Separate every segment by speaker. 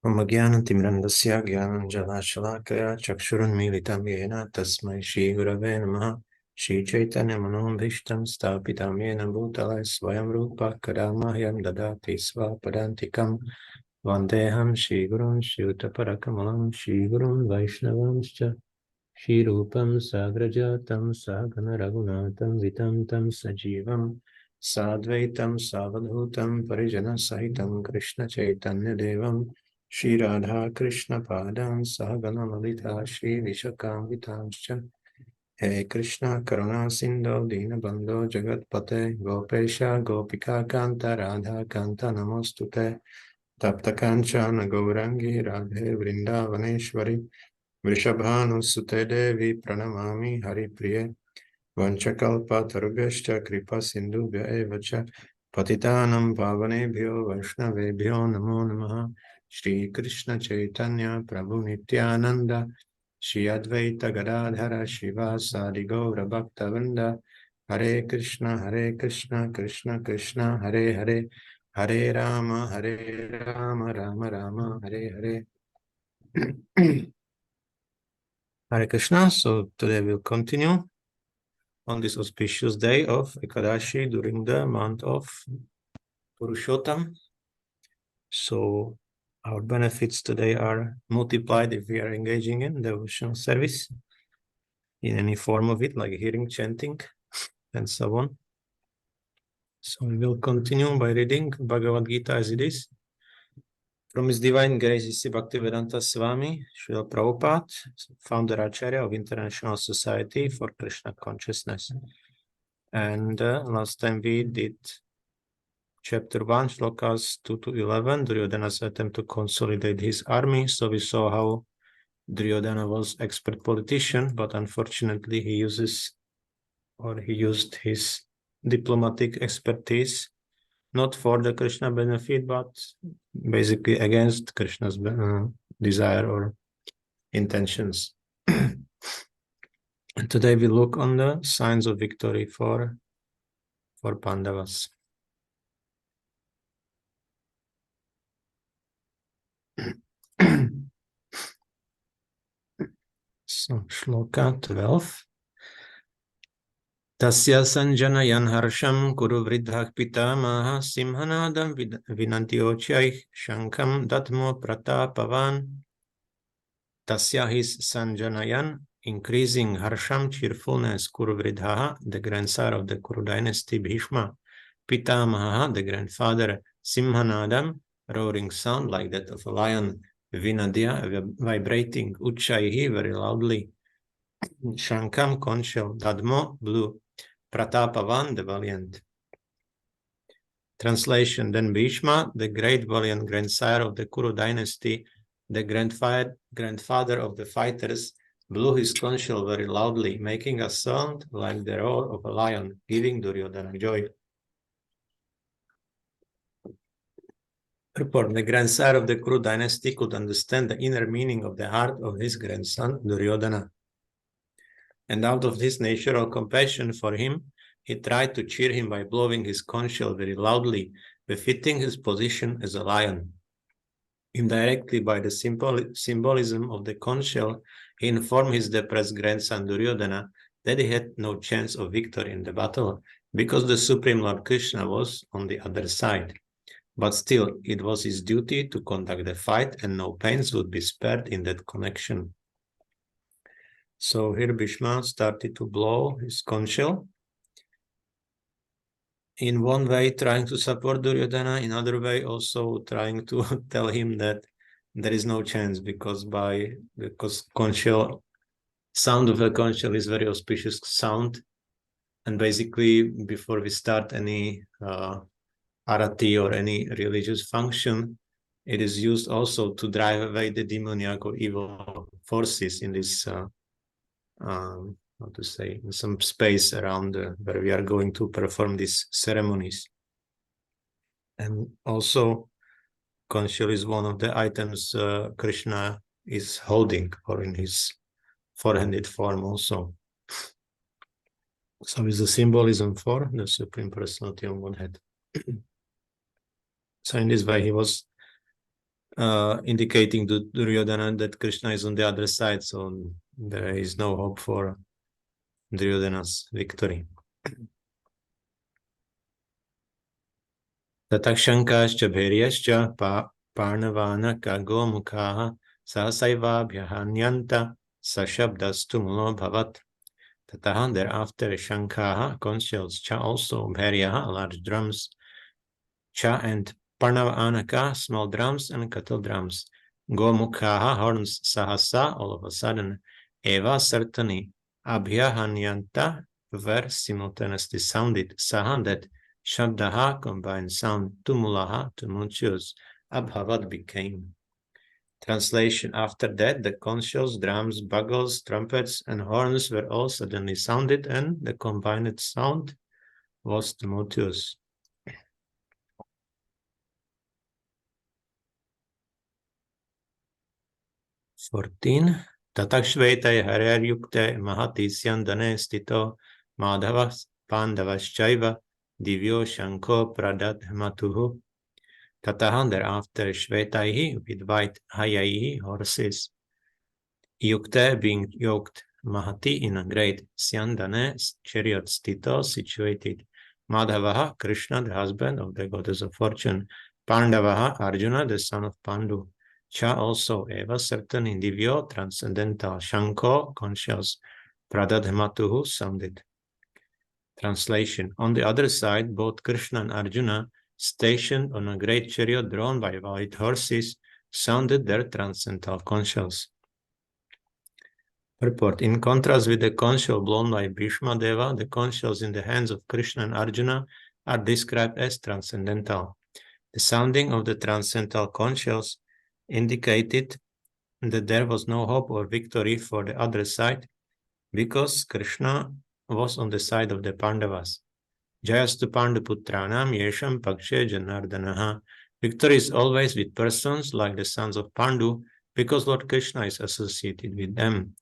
Speaker 1: Mamagyanatimrandasya Gyananjalachalakaya Chakshurunmilitam Yena Tasmai Shri Gurave Namaha Shri Chaitanya Manobhishtam Stapitam Yena Bhutale Swayam Rupa Kadamahyam Dadati Svapadantikam Vandeham Shri Gurun Shri-Utaparakamalam Shri Gurun Vaishnavamscha Shri Rupam Sagrajatam Sagana Raghunatam Vitam Tam Sajivam Sadvaitam Savadhutam Parijana Sahitam Krishna Chaitanya Devam Shri Radha Krishna Padam Sahagana Lalita Shri Vishakam Vitamscha He Krishna Karuna Sindhu Dinabandho Jagatpate Gopesha Gopika Kanta Radha Kanta Namostute Tapta Kanchana Gaurangi Radhe Vrindavaneshwari Vrishabhanusute Devi Pranamami Hari Priye Vanchakalpa Tarubhyascha Kripa Sindhubhya Evacha Patitanam Pavanebhyo Vaishnavebhyo Namo Namaha Shri Krishna Chaitanya Prabhu Nityananda Shri Advaita Gadadhara Shiva Sadi Gaura Bhaktavinda Hare Krishna Krishna Krishna Hare Hare Hare Rama Rama Rama Hare Hare Hare Krishna. So today we'll continue on this auspicious day of Ekadashi during the month of Purushottam. So our benefits today are multiplied if we are engaging in devotional service in any form of it, like hearing, chanting, and so on. So we will continue by reading Bhagavad-gītā as it is. From His Divine Grace, Bhaktivedanta Swami Prabhupāda, founder-ācārya of International Society for Krishna Consciousness. And last time we did chapter 1, Shlokas 2 to 11, Duryodhana's attempt to consolidate his army. So we saw how Duryodhana was expert politician, but unfortunately he used his diplomatic expertise not for the Krishna benefit, but basically against Krishna's desire or intentions. And today we look on the signs of victory for Pāṇḍavas. So, Shloka 12. Tasya sanjanayan harsham kuru vridhak pitamaha simhanadam vinantyochaih shankam datmo pratapavan. Tasya his sanjanayan, increasing harsham, cheerfulness, kuru vridhaha, the grandson of the Kuru dynasty, Bhīma, pitamaha, the grandfather, simhanadam, roaring sound like that of a lion, vinadya, vibrating, uchaihi, very loudly, shankam, conch shell, dadmo, blue, pratapavan, the valiant. Translation: Then Bhīma, the great valiant grandsire of the Kuru dynasty, the grandfather of the fighters, blew his conch shell very loudly, making a sound like the roar of a lion, giving Duryodhana joy. Report: The grandsire of the Kuru dynasty could understand the inner meaning of the heart of his grandson Duryodhana. And out of this natural compassion for him, he tried to cheer him by blowing his conch shell very loudly, befitting his position as a lion. Indirectly, by the symbolism of the conch shell, he informed his depressed grandson Duryodhana that he had no chance of victory in the battle, because the Supreme Lord Kṛṣṇa was on the other side. But still, it was his duty to conduct the fight, and no pains would be spared in that connection. So here Bhīma started to blow his conch shell. In one way trying to support Duryodhana, in other way also trying to tell him that there is no chance, because conch shell, sound of a conch shell is very auspicious sound. And basically, before we start any arati or any religious function, it is used also to drive away the demoniac or evil forces in this how to say, in some space around where we are going to perform these ceremonies. And also, conch shell is one of the items Krishna is holding, or in his four-handed form also. So it's a symbolism for the Supreme Personality on one hand. So in this way, he was indicating to Duryodhana that Krishna is on the other side, so there is no hope for Duryodhana's victory. Tatakshankascha bhairyascha Pāṇḍavānaka gomukhaha sahasaivaabhyahanyanta sashabdastu mulo bhavat. Tataha, thereafter, Shankhaha, conch shells, cha also, bhairyaha, large drums, cha and Pāṇḍavānaka, small drums and cattle drums, gomukhaha, horns, sahasa, all of a sudden, eva, certainly, abhyahanyanta, were simultaneously sounded, saha, that shabdaha, combined sound, tumulaha, tumultuous, abhavat, became. Translation: after that, the conch shells, drums, bugles, trumpets, and horns were all suddenly sounded, and the combined sound was tumultuous. Tatakshvetai haryukte mahati syandane stito Pāṇḍavas Pāṇḍavas divyo shanko pradadhamatuhu. Tataha, thereafter, Shvetaihi, with white hayaihi, horses, Yukte, being yoked, Mahati, in a great, Syandane, chariot, Stito, situated, Madhavaha, Krishna, the husband of the goddess of fortune, Pāṇḍavaha, Arjuna, the son of Pandu, Cha also, Eva, certain, in Divyo, transcendental, Shanko, conscious, Pradadhamatuhu, sounded. Translation: on the other side, both Krishna and Arjuna, stationed on a great chariot drawn by white horses, sounded their transcendental conch shells. Purport: in contrast with the conch shell blown by Bhishma Deva, the conch shells in the hands of Krishna and Arjuna are described as transcendental. The sounding of the transcendental conch shells indicated that there was no hope or victory for the other side, because Krishna was on the side of the Pāṇḍavas. Jayastu Panduputranam Yesham Pakshe Janardanaha. Victory is always with persons like the sons of Pandu, because Lord Krishna is associated with them.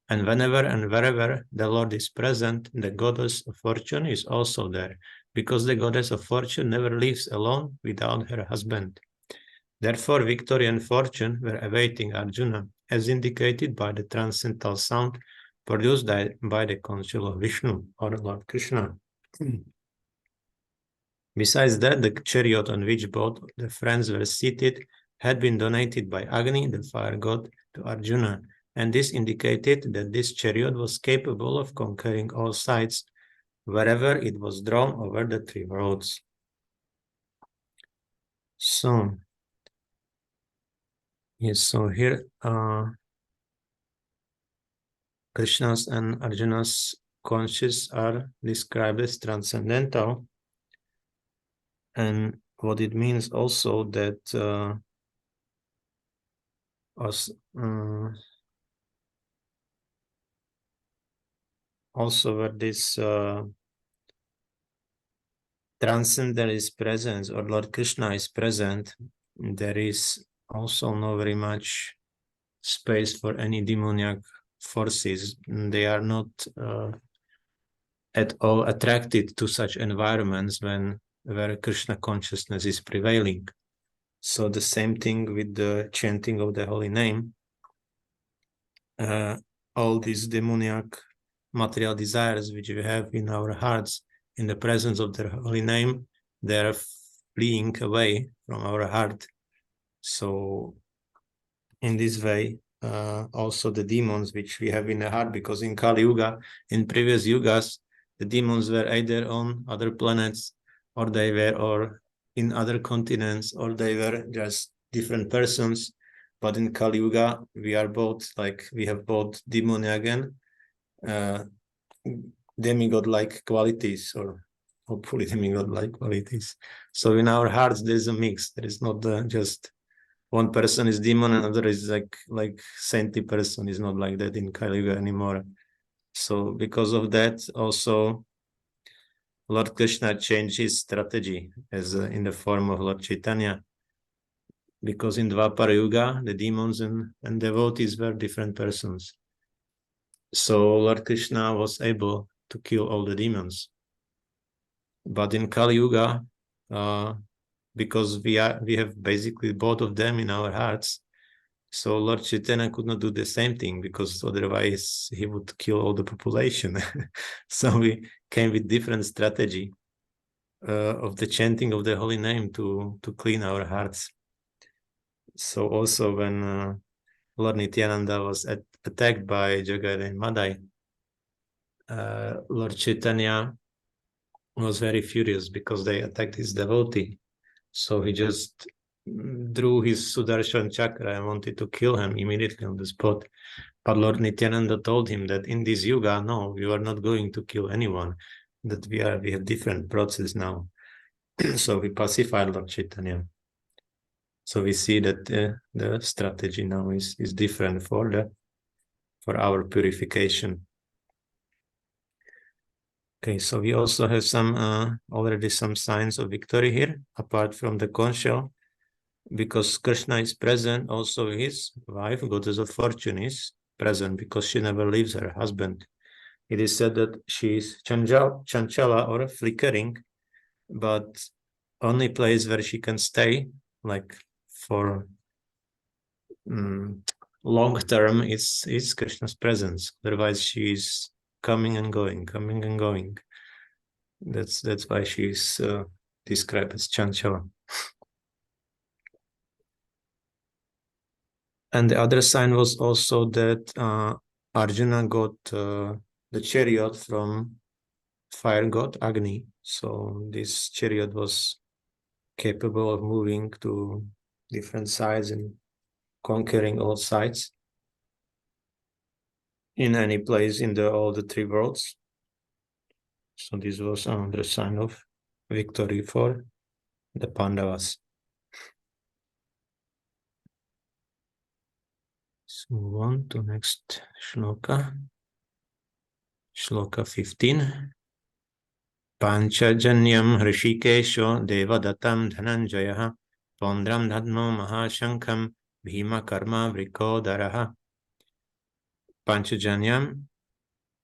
Speaker 1: And whenever and wherever the Lord is present, the goddess of fortune is also there, because the goddess of fortune never lives alone without her husband. Therefore, victory and fortune were awaiting Arjuna, as indicated by the transcendental sound produced by the conch shell of Vishnu, or Lord Krishna. Besides that, the chariot on which both the friends were seated had been donated by Agni, the fire god, to Arjuna, and this indicated that this chariot was capable of conquering all sides wherever it was drawn over the three worlds. So, yes, so here Krishna's and Arjuna's conscious are described as transcendental, and what it means also that also where this transcendental presence, or Lord Krishna is present, there is also not very much space for any demoniac forces. They are not at all attracted to such environments where Krishna consciousness is prevailing. So the same thing with the chanting of the holy name. All these demoniac material desires which we have in our hearts, in the presence of the holy name, they are fleeing away from our heart. So in this way, also the demons which we have in the heart, because in Kali-yuga, in previous yugas, the demons were either on other planets, or they were in other continents, or they were just different persons. But in Kali-yuga, we have both demoniac and demigod-like qualities, or hopefully demigod-like qualities. So in our hearts, there's a mix. There is not just one person is demon, another is like saintly person. Is not like that in Kali-yuga anymore. So because of that, also Lord Kṛṣṇa changed his strategy as in the form of Lord Caitanya, because in Dvapara Yuga, the demons and devotees were different persons. So Lord Kṛṣṇa was able to kill all the demons. But in Kali-yuga, because we have basically both of them in our hearts. So Lord Caitanya could not do the same thing, because otherwise he would kill all the population. So we came with different strategy of the chanting of the holy name to clean our hearts. So also when Lord Nityananda was attacked by Jagai and Madai, Lord Caitanya was very furious because they attacked his devotee. So he just drew his Sudarshan chakra and wanted to kill him immediately on the spot. But Lord Nityananda told him that in this yuga, no, you are not going to kill anyone, that we have different process now. So we pacified Lord Caitanya. So we see that the strategy now is different for our purification. Okay, so we also have some already some signs of victory here, apart from the conch shell, because Krishna is present. Also, his wife, goddess of fortune, is present because she never leaves her husband. It is said that she is chanchala or flickering, but only place where she can stay, like for long term, is Krishna's presence. Otherwise, she is coming and going, coming and going. That's why she is described as chanchala. And the other sign was also that Arjuna got the chariot from fire god Agni. So this chariot was capable of moving to different sides and conquering all sides in any place in all the three worlds. So this was another sign of victory for the Pandavas. So move on to next shloka. Shloka 15. Panchajanyam Hrishikesho Devadatam Dhananjaya Pondram Dhadmo Mahashankam Bhīma Karma Vrikodaraha. Panchajanyam,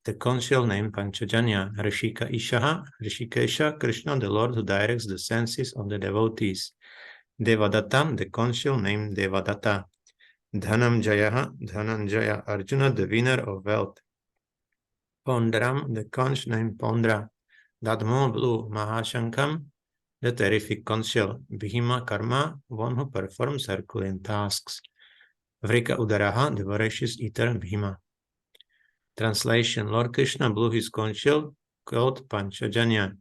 Speaker 1: the conceal name Panchajanya, Hrishikesha, Krishna, the Lord who directs the senses of the devotees. Devadatam, the conceal name Devadatta. Dhananjaya, Arjuna, the winner of wealth. Pondram, the conch name Pondra. Dadmo, blue, Mahashankam, the terrific conceal. Bhīma Karma, one who performs Herculean tasks. Vrika Udaraha, the voracious eater Bhīma. Translation: Lord Krishna blew his conch shell, called Panchajanya.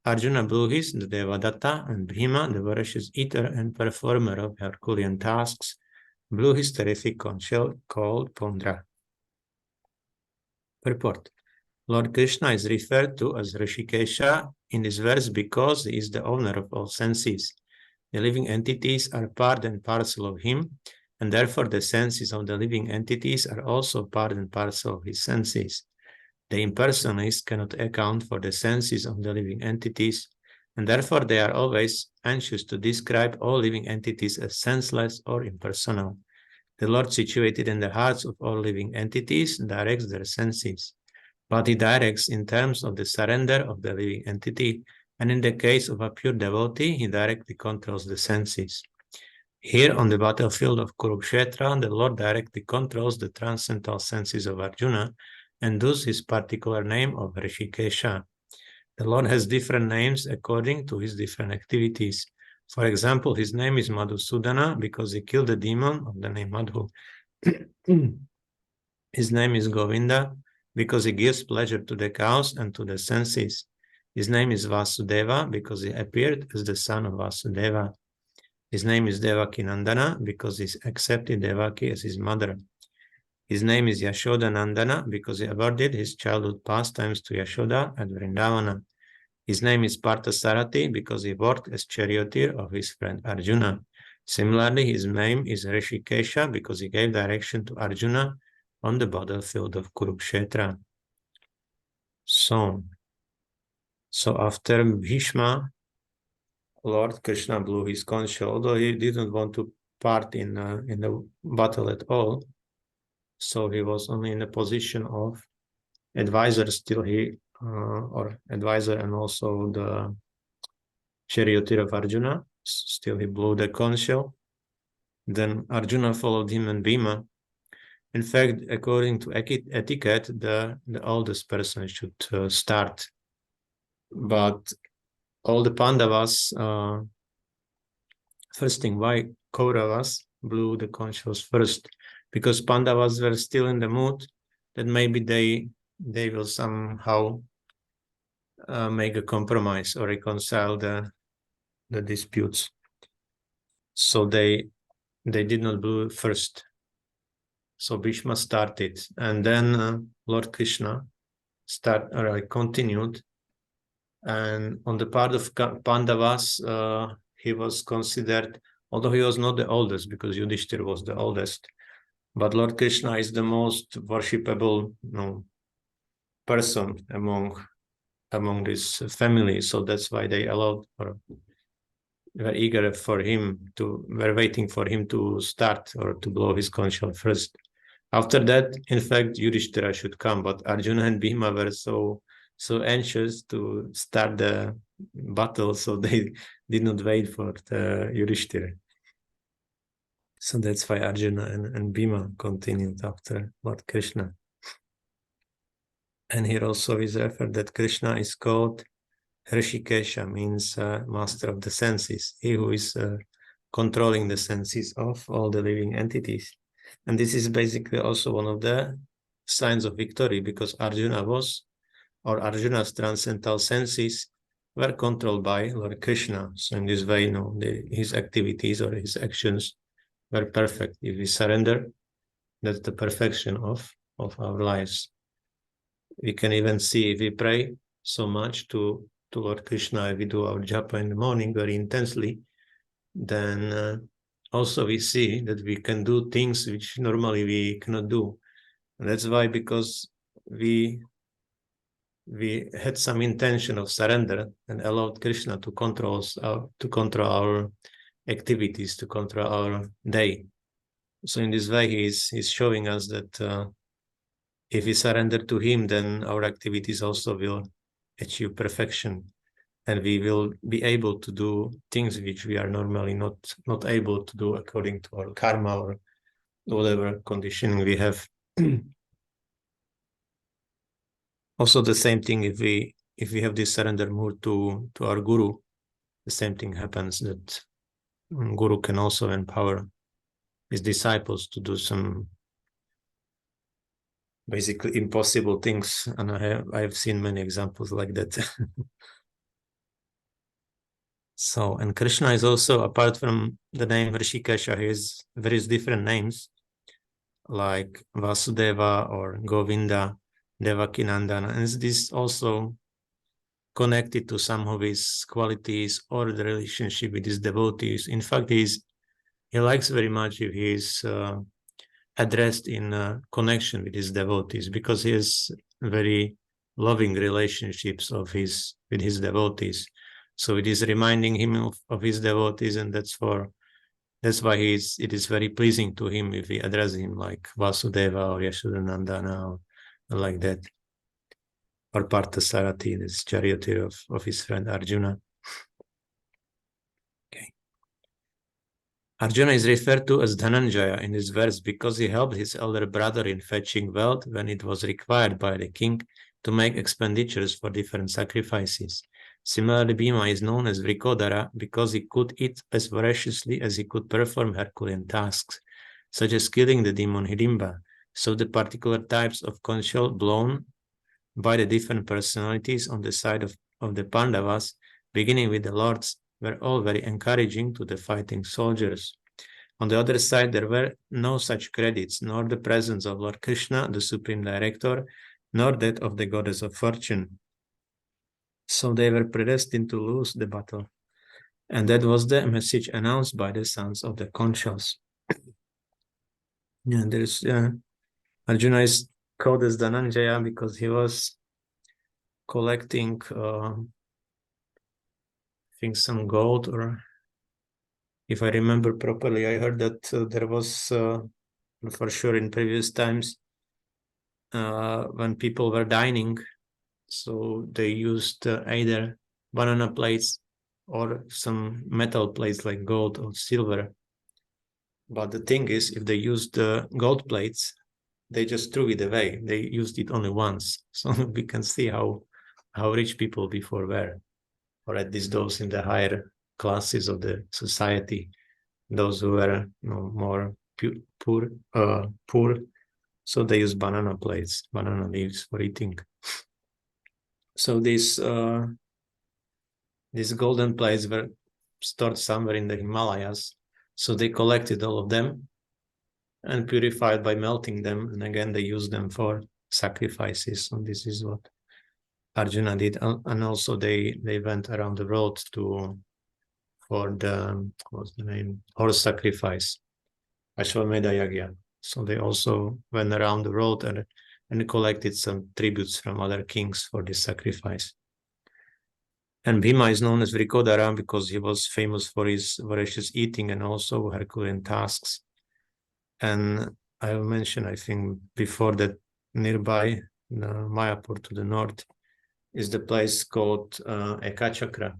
Speaker 1: Arjuna blew his, the Devadatta, and Bhīma, the voracious eater and performer of Herculean tasks, blew his terrific conch shell, called Pondra. Purport: Lord Krishna is referred to as Hrishikesha in this verse because he is the owner of all senses. The living entities are part and parcel of him, and therefore the senses of the living entities are also part and parcel of his senses. The impersonalists cannot account for the senses of the living entities, and therefore they are always anxious to describe all living entities as senseless or impersonal. The Lord, situated in the hearts of all living entities, directs their senses, but he directs in terms of the surrender of the living entity, and in the case of a pure devotee, he directly controls the senses. Here on the battlefield of Kurukshetra, the Lord directly controls the transcendental senses of Arjuna, and thus his particular name of Hrishikesha. The Lord has different names according to his different activities. For example, his name is Madhusudana because he killed the demon of the name Madhu. His name is Govinda because he gives pleasure to the cows and to the senses. His name is Vasudeva because he appeared as the son of Vasudeva. His name is Devaki Nandana because he accepted Devaki as his mother. His name is Yashoda Nandana because he awarded his childhood pastimes to Yashoda at Vrindavana. His name is Parthasarathi because he worked as charioteer of his friend Arjuna. Similarly, his name is Hrishikesha because he gave direction to Arjuna on the battlefield of Kurukshetra. So after Bhishma, Lord Kṛṣṇa blew his conch shell, although he didn't want to part in the battle at all. So he was only in a position of advisor still, or advisor and also the charioteer of Arjuna. still he blew the conch shell. Then Arjuna followed him and Bhīma. In fact, according to etiquette, the oldest person should start. But all the Pāṇḍavas, first thing, why Kauravas blew the conch shells first? Because Pāṇḍavas were still in the mood that maybe they will somehow make a compromise or reconcile the disputes. So they did not blow first. So Bhishma started, and then Lord Kṛṣṇa continued. And on the part of Pāṇḍavas, he was considered, although he was not the oldest, because Yudhishthira was the oldest, but Lord Kṛṣṇa is the most worshipable person among this family. So that's why they allowed, or were eager for him were waiting for him to start or to blow his conch shell first. After that, in fact, Yudhishthira should come, but Arjuna and Bhīma were so anxious to start the battle, so they did not wait for the Yudhishthira. So that's why Arjuna and Bhīma continued after Lord Kṛṣṇa. And here also is referred that Krishna is called Hrishikesha, means master of the senses, he who is controlling the senses of all the living entities. And this is basically also one of the signs of victory, because Arjuna's transcendental senses were controlled by Lord Kṛṣṇa. So in this way, his activities or his actions were perfect. If we surrender, that's the perfection of our lives. We can even see, if we pray so much to Lord Kṛṣṇa, if we do our japa in the morning very intensely, then also we see that we can do things which normally we cannot do. And that's why, because we had some intention of surrender and allowed Krishna to control our activities, to control our day. So in this way, he's showing us that if we surrender to him, then our activities also will achieve perfection, and we will be able to do things which we are normally not able to do according to our karma or whatever conditioning we have. Also, the same thing, if we have this surrender mood to our guru, the same thing happens, that guru can also empower his disciples to do some basically impossible things, and I have seen many examples like that. So, and Krishna is also, apart from the name Hrishikesha, he has various different names like Vasudeva or Govinda, Devakinandana, and this also connected to some of his qualities or the relationship with his devotees. In fact, he likes very much if he is addressed in connection with his devotees, because he has very loving relationships with his devotees. So it is reminding him of his devotees, and that's why it is very pleasing to him if we address him like Vasudeva or Yashodanandana or like that, or Parthasarathi, this charioteer of his friend Arjuna. Okay. Arjuna is referred to as Dhananjaya in this verse because he helped his elder brother in fetching wealth when it was required by the king to make expenditures for different sacrifices. Similarly, Bhīma is known as Vrikodara because he could eat as voraciously as he could perform Herculean tasks, such as killing the demon Hidimba. So the particular types of conch shell blown by the different personalities on the side of the Pāṇḍavas, beginning with the lords, were all very encouraging to the fighting soldiers. On the other side, there were no such credits, nor the presence of Lord Kṛṣṇa, the Supreme Director, nor that of the Goddess of Fortune. So they were predestined to lose the battle. And that was the message announced by the sons of the conch shells. Yeah, there's Arjuna is called as Dhananjaya because he was collecting I think some gold, or if I remember properly, I heard that there was for sure in previous times when people were dining, so they used either banana plates or some metal plates like gold or silver. But the thing is, if they used the gold plates, they just threw it away. They used it only once. So we can see how rich people before were, or at least those in the higher classes of the society, those who were more poor. So they use banana plates, banana leaves for eating. So these golden plates were stored somewhere in the Himalayas. So they collected all of them and purified by melting them. And again, they used them for sacrifices. So this is what Arjuna did. And also they went around the world for the, what's the name? Horse sacrifice, Ashwamedha Yagya. So they also went around the world and collected some tributes from other kings for this sacrifice. And Bhīma is known as Vrikodara because he was famous for his voracious eating and also Herculean tasks. And I mentioned, I think, before that nearby, Mayapur to the north, is the place called Ekacakra.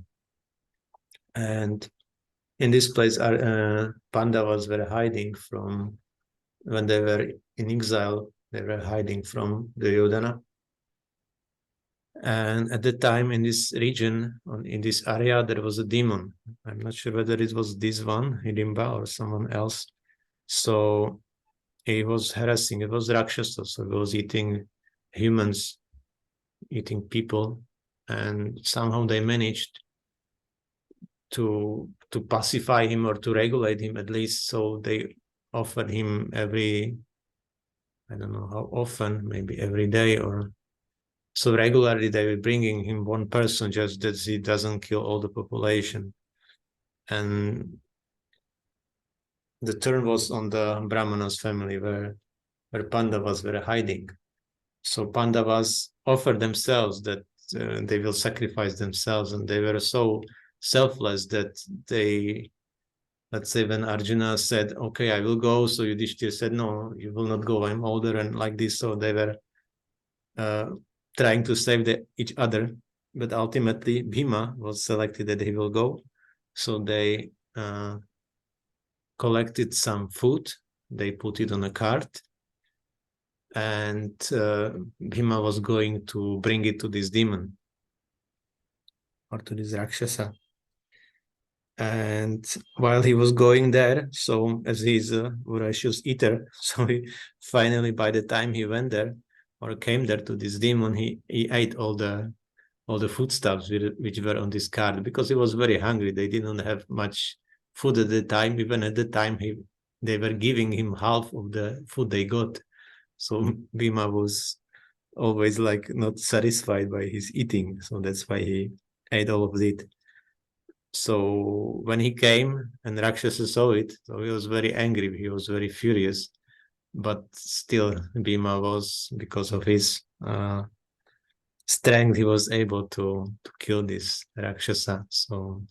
Speaker 1: And in this place, Pandavas were hiding from, when they were in exile, they were hiding from Duryodhana. And at the time in this region, in this area, there was a demon. I'm not sure whether it was this one, Hidimba, or someone else. So he was harassing, it was Rakshasa, so he was eating humans, eating people, and somehow they managed to pacify him or to regulate him at least. So they offered him every, I don't know how often, maybe every day, or so regularly they were bringing him one person just that he doesn't kill all the population. And the turn was on the Brahmanas family where Pāṇḍavas were hiding. So Pāṇḍavas offered themselves that they will sacrifice themselves, and they were so selfless that they, let's say when Arjuna said, okay, I will go, so Yudhishthira said, no, you will not go, I'm older, and like this. So they were trying to save each other, but ultimately Bhīma was selected that he will go. So they collected some food, they put it on a cart, and Bhīma was going to bring it to this demon or to this Rakshasa. And while he was going there, so as he's a voracious eater, so he finally, by the time he went there or came there to this demon, he ate all the foodstuffs which were on this cart, because he was very hungry. They didn't have much food at the time. Even at the time, they were giving him half of the food they got. So Bhīma was always like not satisfied by his eating. So that's why he ate all of it. So when he came and Rakshasa saw it, so he was very angry. He was very furious. But still, Bhīma was, because of his strength, he was able to kill this Rakshasa. So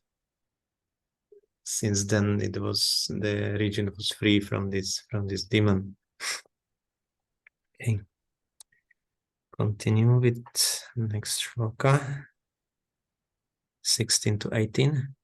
Speaker 1: since then, the region was free from this demon. Okay. Continue with next shloka, 16 to 18.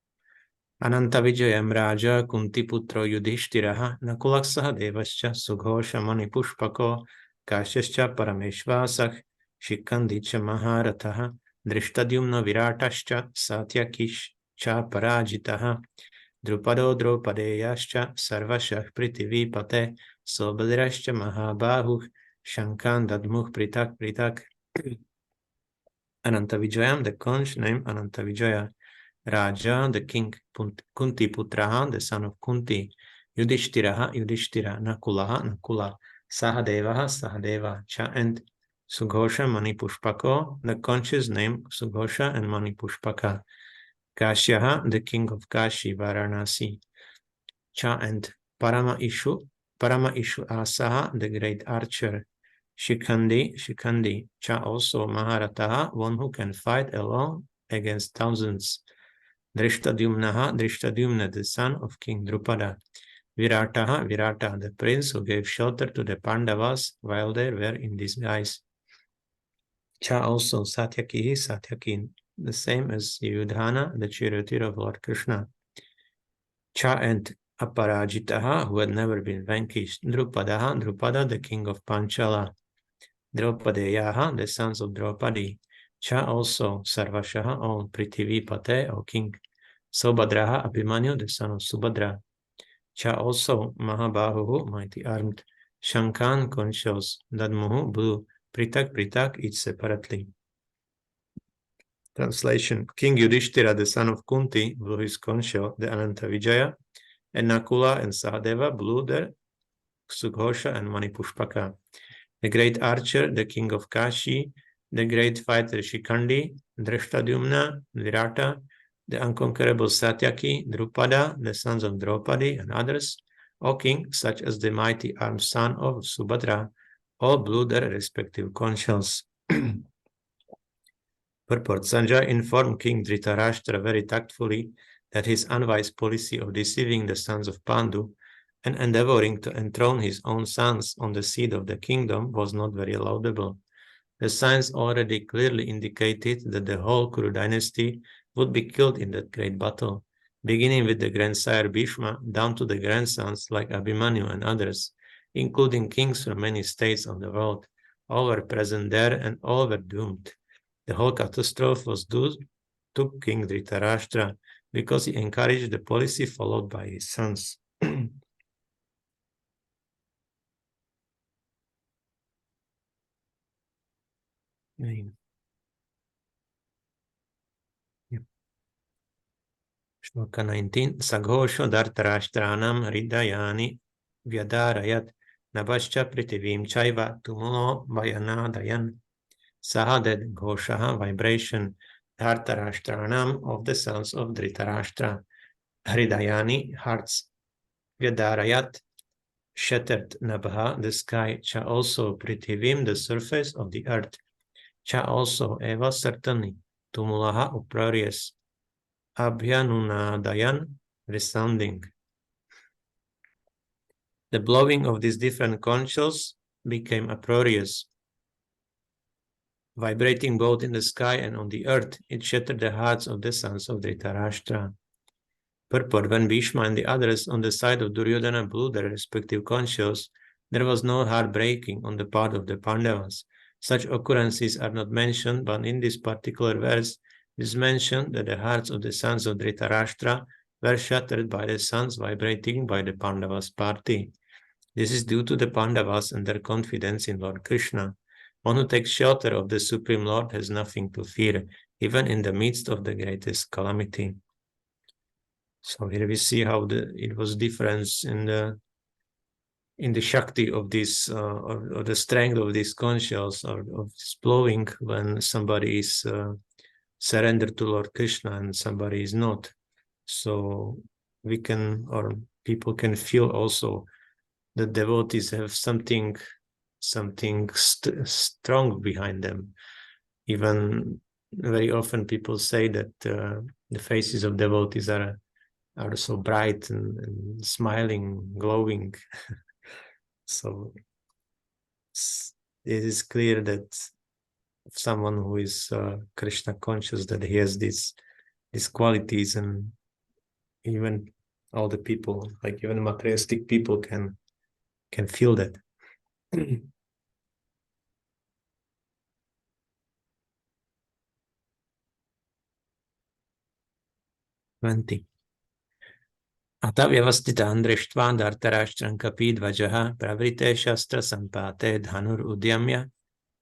Speaker 1: Ananta Vijayam Raja Kuntiputro Yudhishthiraha Nakulaksaha Devascha Sughosha Manipushpako Kāśyascha Parameshvasach Shikandicha Maharataha Drishtadyumna Viratascha Satyakischa Parajitaha Drupado Dropadeyascha Sarvashah Pritivipate Sobadirascha Mahabahuh Shankan Dadmuh Pritak Ananta Vijayam, the conch named Ananta Vijaya, Raja, the king, Kunti Putraha, the son of Kunti, Yudhishthiraha, Yudhishthira, Nakula, Sahadeva, Cha, and Sughosha, Manipushpako, the conches named Sughosha and Manipushpaka, Kāśyaha, the king of Kashi, Varanasi, Cha, and Parama Ishu Asaha, the great archer, Shikandi, Cha, also Maharataha, one who can fight alone against thousands, Drishtadyumna, the son of King Drupada, Virata, the prince who gave shelter to the Pāṇḍavas while they were in disguise. Cha, also Satyaki, the same as Yudhana, the charioteer of Lord Kṛṣṇa. Cha and Aparajitaha, who had never been vanquished. Drupada, the king of Panchala. Draupadeyaha, the sons of Draupadi. Cha also, Sarvashaha, all Prithivipate, O king. Subhadraha, Abhimanyu, the son of Subhadra. Cha also, Mahabahuhu, mighty armed. Shankan, conchols. Dadmuhu, blue. Pritak, each separately. Translation. King Yudhishthira, the son of Kunti, blew his conch shell, the Ananta Vijaya, and Nakula and Sahadeva blew the Sughosha and Manipushpaka. The great archer, the king of Kashi, the great fighter Shikandi, Drishtadyumna, Virata, the unconquerable Satyaki, Drupada, the sons of Draupadi, and others, O king, such as the mighty armed son of Subhadra, all blew their respective conch shells. Purport. Sanjay informed King Dhritarashtra very tactfully that his unwise policy of deceiving the sons of Pandu and endeavoring to enthrone his own sons on the seat of the kingdom was not very laudable. The signs already clearly indicated that the whole Kuru dynasty would be killed in that great battle, beginning with the grandsire Bhīma down to the grandsons like Abhimanyu and others, including kings from many states of the world. All were present there and all were doomed. The whole catastrophe was due to King Dhritarashtra because he encouraged the policy followed by his sons. Shloka 19. Saghosho Dhartarashtranam Hridayani Vyadarayat Nabhascha Prithivim Chaiva Tumulo Vayanadayan. Sahaded Ghoshaha, vibration, Dhartarashtranam, of the sons of Dhritarashtra. Hridayani, hearts. Vyadarayat, shattered. Nabha, the sky. Cha also, Prithivim, the surface of the earth. Cha also, Eva, certainly. Tumulaha, uproarious. Abhyanunadayan, resounding. The blowing of these different conch shells became uproarious. Vibrating both in the sky and on the earth, it shattered the hearts of the sons of Dhritarashtra. Purport. When Bhīma and the others on the side of Duryodhana blew their respective conch shells, there was no heart breaking on the part of the Pandavas. Such occurrences are not mentioned, but in this particular verse, it is mentioned that the hearts of the sons of Dhritarashtra were shattered by the suns vibrating by the Pandavas party. This is due to the Pandavas and their confidence in Lord Kṛṣṇa. One who takes shelter of the Supreme Lord has nothing to fear, even in the midst of the greatest calamity. So here we see how it was difference in the Shakti of this, or the strength of these conch shells, or of this blowing, when somebody is surrendered to Lord Kṛṣṇa and somebody is not. So we can, or people can feel also that devotees have something strong behind them. Even very often people say that the faces of devotees are so bright and smiling, glowing. So it is clear that someone who is Krishna conscious, that he has these qualities, and even all the people, like even materialistic people, can feel that. 20. Ata vyavasthitan drishtva dhartarashtram kapidvajaha pravrite shastra sampate dhanur udyamya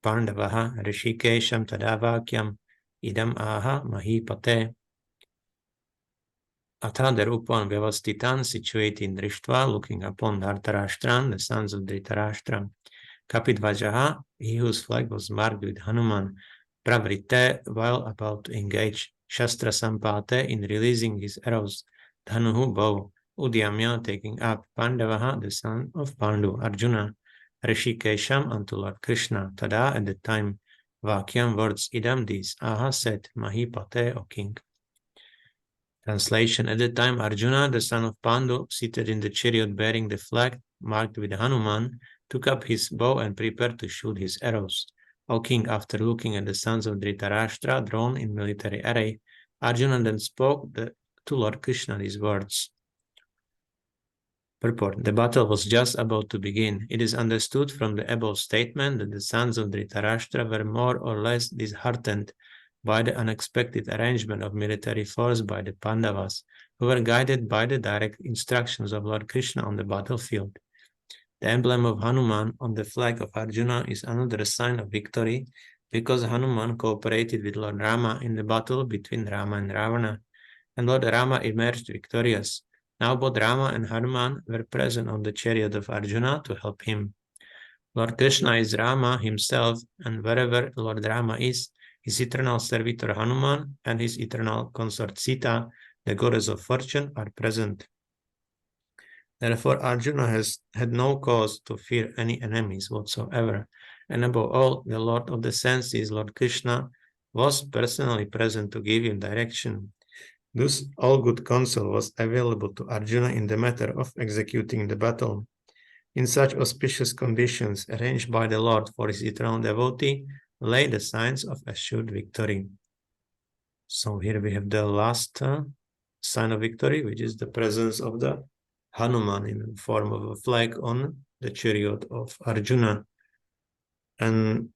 Speaker 1: Pāṇḍavaha rishikesham tadavakyam idam aha mahipate. Ata, thereupon, vyavasthitan, situated in drishtva, looking upon Dhartarashtran, the sons of Dhritarashtra. Kapidvajaha, he whose flag was marked with Hanuman. Pravrite, while about to engage. Shastra sampate, in releasing his arrows. Dhanuhu, bow. Udyamya, taking up. Pāṇḍavaha, the son of Pandu, Arjuna. Rishikesham, unto Lord Kṛṣṇa. Tada, at the time. Vakyam, words. Idam, these. Aha, said. Mahipate, O king. Translation. At the time, Arjuna, the son of Pandu, seated in the chariot bearing the flag marked with Hanuman, took up his bow and prepared to shoot his arrows. O king, after looking at the sons of Dhritarashtra drawn in military array, Arjuna then spoke to Lord Kṛṣṇa these words. Purport. The battle was just about to begin. It is understood from the above statement that the sons of Dhritarashtra were more or less disheartened by the unexpected arrangement of military force by the Pāṇḍavas, who were guided by the direct instructions of Lord Kṛṣṇa on the battlefield. The emblem of Hanuman on the flag of Arjuna is another sign of victory, because Hanuman cooperated with Lord Rama in the battle between Rama and Ravana, and Lord Rama emerged victorious. Now both Rama and Hanuman were present on the chariot of Arjuna to help him. Lord Kṛṣṇa is Rama himself, and wherever Lord Rama is, his eternal servitor Hanuman and his eternal consort Sita, the goddess of fortune, are present. Therefore, Arjuna has had no cause to fear any enemies whatsoever. And above all, the Lord of the senses, Lord Kṛṣṇa, was personally present to give him direction. Thus, all good counsel was available to Arjuna in the matter of executing the battle. In such auspicious conditions arranged by the Lord for his eternal devotee, lay the signs of assured victory. So here we have the last sign of victory, which is the presence of the Hanuman in the form of a flag on the chariot of Arjuna. And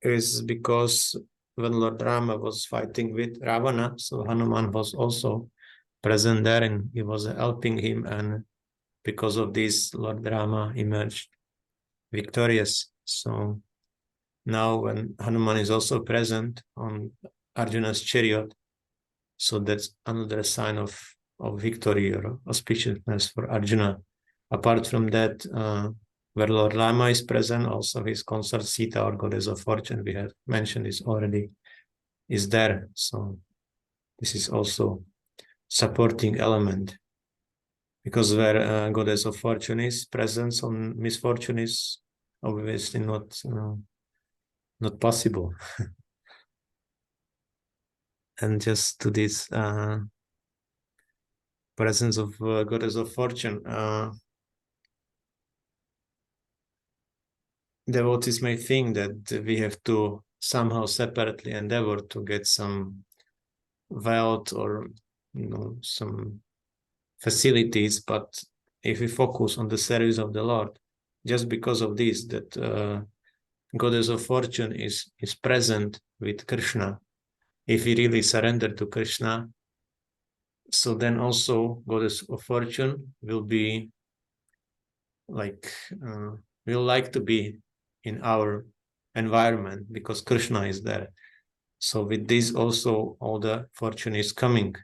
Speaker 1: it is because when Lord Rama was fighting with Ravana, so Hanuman was also present there and he was helping him, and because of this Lord Rama emerged victorious. So now when Hanuman is also present on Arjuna's chariot, so that's another sign of victory or auspiciousness for Arjuna. Apart from that, where Lord Rama is present, also his consort Sita, or goddess of fortune, we have mentioned this already, is there. So this is also supporting element, because where goddess of fortune is present, on misfortune is obviously not possible. And just to this presence of goddess of fortune, devotees may think that we have to somehow separately endeavor to get some wealth or some facilities, but if we focus on the service of the Lord, just because of this, that goddess of fortune is present with Krishna. If we really surrender to Krishna, so then also goddess of fortune will be like will like to be in our environment, because Krishna is there. So with this also all the fortune is coming.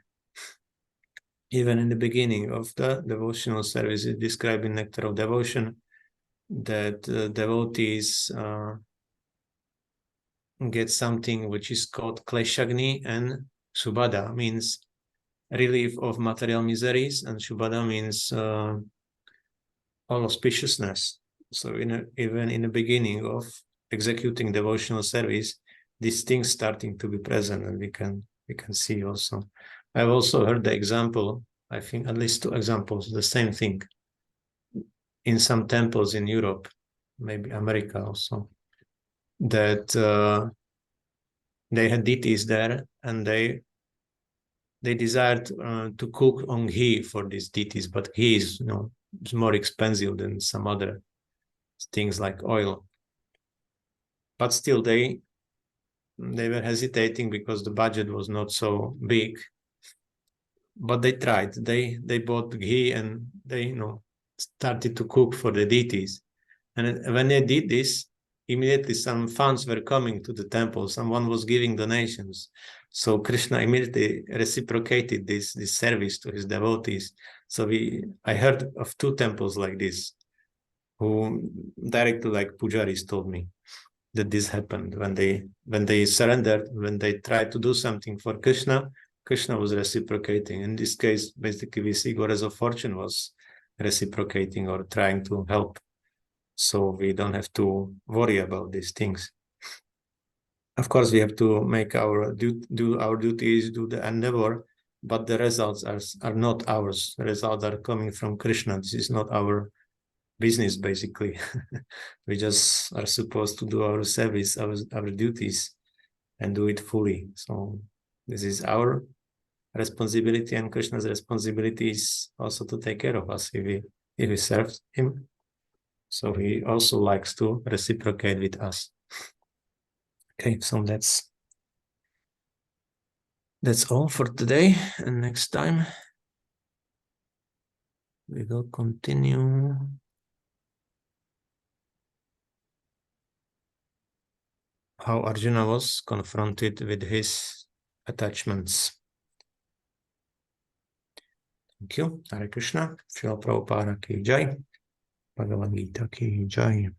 Speaker 1: Even in the beginning of the devotional service, it described in Nectar of Devotion that devotees get something which is called Kleshagni and Subhada, means relief of material miseries, and Subhada means all auspiciousness. So even in the beginning of executing devotional service, these things starting to be present, and we can see also. I've also heard the example, I think at least 2 examples, the same thing in some temples in Europe, maybe America also, that they had deities there, and they desired to cook on ghee for these deities, but ghee is is more expensive than some other things like oil. But still they were hesitating because the budget was not so big. But they tried. They bought ghee and they started to cook for the deities. And when they did this, immediately some funds were coming to the temple. Someone was giving donations. So Krishna immediately reciprocated this service to his devotees. So I heard of 2 temples like this, who directly, like pujaris, told me that this happened when they surrendered, when they tried to do something for Krishna. Krishna was reciprocating. In this case, basically, we see goddess of fortune was reciprocating or trying to help. So we don't have to worry about these things. Of course, we have to make do our duties, do the endeavor, but the results are not ours. The results are coming from Krishna. This is not our business, basically. We just are supposed to do our service, our duties, and do it fully. So this is our responsibility, and Krishna's responsibility is also to take care of us if we serve him. So he also likes to reciprocate with us. Okay, so that's all for today, and next time we will continue how Arjuna was confronted with his attachments. Thank you. Hare Krishna. Śrīla Prabhupāda ki jai. Bhagavad-gītā ki jai.